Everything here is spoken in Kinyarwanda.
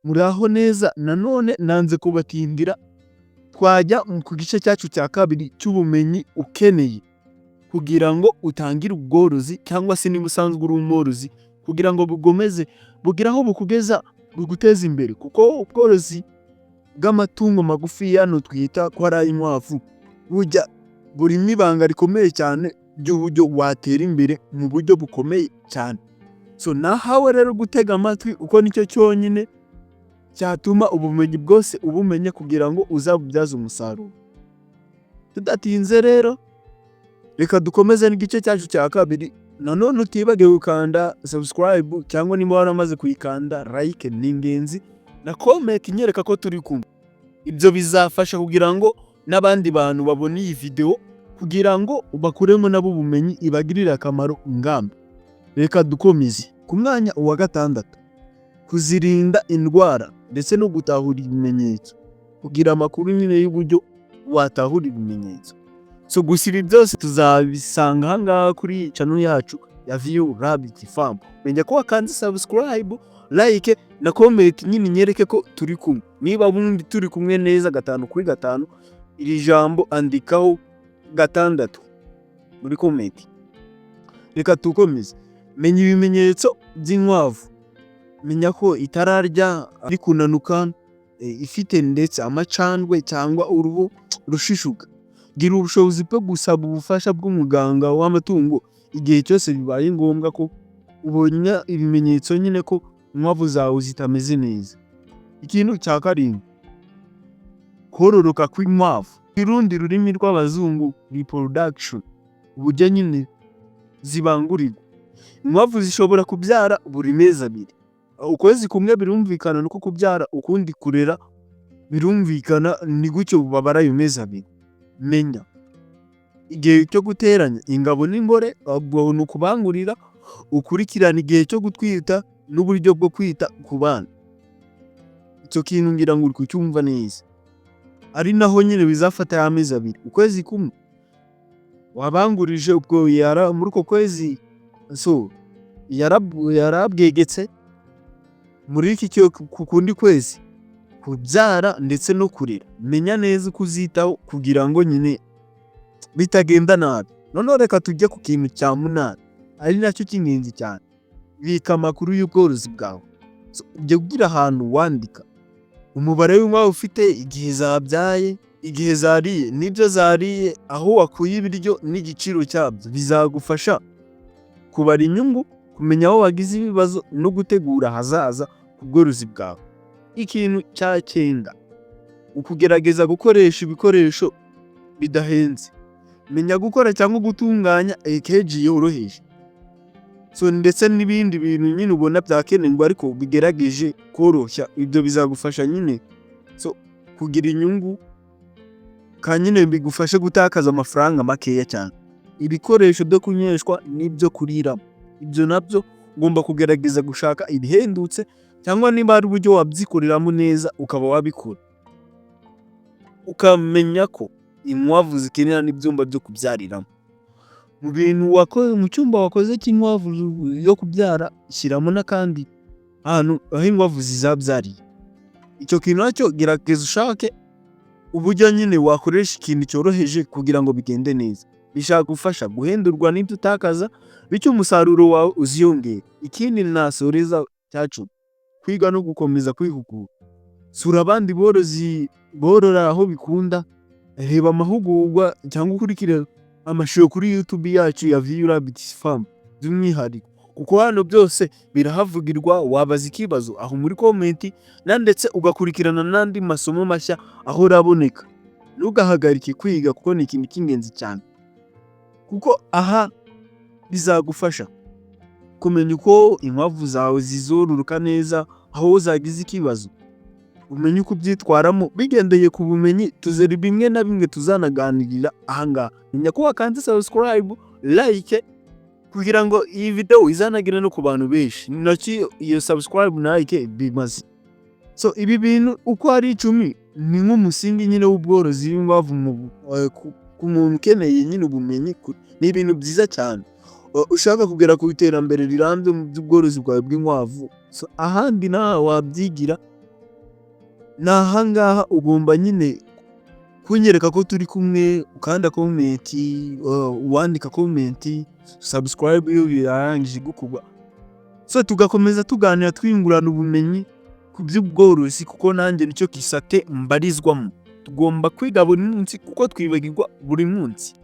muraho neza. Nanone nanze kubatindira, twajya ku gice cyacu cya kabiri cy'ubumenyi ukeneye kugira ngo utangire ubworozi, cyangwa se niba usanzwe uri umworozi kugira ngo bugomeze bugira aho bukugeza, buguteza imbere. Kuko ubworozi bw'amatungo magufi yano twita ko ari ay'inkwavu burya burimo ibanga rikomeye cyane ry'uburyo watera imbere mu buryo bukomeye cyane. So nahawe rero gutega amatwi, uko nicyo cyonyine cyatuma ubumenyi bwose ubumenya kugira ngo uzabubyaze umusaruro. Tudatinze rero, reka dukomeze n'igice cyacu cya kabiri. Nanone utibagiwe gukanda subscribe, cyangwa niba waramaze kuyikanda like ni ingenzi, na comment inyereka ko turi kumwe. Ibyo bizafasha kugira ngo n'abandi bantu babone iyi video, kugira ngo bakuremo nabo ubumenyi ibagirire akamaro ngamba. Reka dukomeze ku mwanya wa 6, kuzirinda indwara ndetse no gutahura ibimenyetso, kugira amakuru nyine y'uburyo watahura ibimenyetso. So gusira byose tuzabisanga ahangaha kuri channel yacu ya VIYU Rabbit Farm. Menya ko wakanze subscribe, like na comment nyine nyereke ko turi kumwe. Niba bundi turi kumwe neza 5 kuri 5, iri jambo andikaho 6 muri comment. Reka tukomeze. Menya ibimenyetso by'inkwavu. Menya ko itararya, ari kunanuka, ifite ndetse amacandwe cyangwa uruhu rushishuka. Gira ubushobozi bwo gusaba ubufasha bw'umuganga w'amatungo igihe cyose bibaye ngombwa ko ubonye ibimenyetso nyine ko inkwavu zawe zitameze neza. Ikintu cya 7, kororoka kw'inkwavu. Irundi rurimi rw'abazungu reproduction, uburyo nyine zibangurirwa. Inkwavu zishobora kubyara buri mezi 2. Ukwezi kumwe birumvikana nuko kubyara, ukundi kurera birumvikana, ni gutyo babara ayo mezi 2. Menya igihe cyo guteranya ingabo n'ingore, ubwo ni ukubangurira. Ukurikirana igihe cyo gutwita n'uburyo bwo kwita ku bana. Icyo kintu ngira ngo uri kucyumva neza, ari naho nyine bizafata ya mezi 2. Ukwezi kumwe wabangurije, ubwo muri uko kwezi so yarabwegetse muri iki cyo kukundi kwezi kubyara ndetse no kurera. Menya neza kuzitaho kugira ngo nyine bitagenda nabi. None reka tujye ku kintu cya 8, ari nacyo cy'ingenzi cyane. Bika amakuru y'ubworozi bwawe. Ujye kugira ahantu wandika umubare w'inkwavu ufite, igihe zabyaye, igihe zariye, n'ibyo zariye, aho wakuye ibiryo n'igiciro cyabyo. Bizagufasha kubara inyungu, kumenya aho wagize ibibazo no gutegura hazaza ku bworozi bwawe. Ikintu cya 9, ukugerageza gukoresha ibikoresho bidahenze. Menya gukora cyangwa gutunganya cage yoroheje. So ndetse n'ibindi bintu nyine ubona byakenerwa ariko bigerageje koroshya, ibyo bizagufasha nyine so kugira inyungu, kanyine bigufashe gutakaza amafaranga makeya cyane. Ibikoresho byo kunyweshwa n'ibyo kuriramo, ibyo nabyo ugomba kugerageza gushaka ibihendutse, cyangwa niba ari uburyo wabyikoreramo neza ukaba wabikora. Ukamenya ko inkwavu zikenera n'ibyumba byo kubyariramo. Mu bintu wakoze mu cyumba wakoze cy'inkwavu yo kubyara, shyiramo n'akandi ahantu aho inkwavu zizabyariye. Icyo kintu nacyo gerageza ushake uburyo nyine wakoresha ikintu cyoroheje kugira ngo bigende neza. Bishaka gufasha guhendurwa n'ibyo utakaza, bityo umusaruro wawe uziyongera. Ikindi nasoreza cyacu, kwiga no gukomeza kwihugura. Sura abandi borozi borora aho bikunda, reba amahugurwa cyangwa ukurikira amashusho kuri YouTube yacu ya VIYU Rabbit Farm by'umwihariko, kuko hano byose birahavugirwa. Wabaza ikibazo aho muri comment, ndetse ugakurikirana n'andi masomo mashya aho uraboneka. Ntugahagarike kwiga kuko ni ikintu cy'ingenzi cyane, kuko aha bizagufasha kumenya uko inkwavu zawe zizororoka neza aho zagize ikibazo. Umenye uko byitwaramo bigendeye ku bumenyi tuzeri bimwe na bimwe tuzanaganirira ahangaha. Menya ko wakanze subscribe, like kugira ngo iyi video izanagire no ku bantu benshi. Nacyo iyo subscribe na like bimaze. So ibi bintu uko ari 10 ni nk'umusingi nyine w'ubworozi bw'inkwavu ku muntu ukeneye nyine ubumenyi. Ni ibintu byiza cyane ushaka kugera ku iterambere rirambye mu by'ubworozi bwawe bw'inkwavu. So ahandi nawe wabyigira nahangaha ugomba nyine kunyereka ko turi kumwe, ukanda comment, wandika comment, subscribe iyo birangije gukorwa, so tugakomeza tuganira twingurana ubumenyi ku by'ubworozi, kuko nanjye nicyo kisate mbarizwamo. Tugomba kwiga buri munsi kuko twibagirwa buri munsi.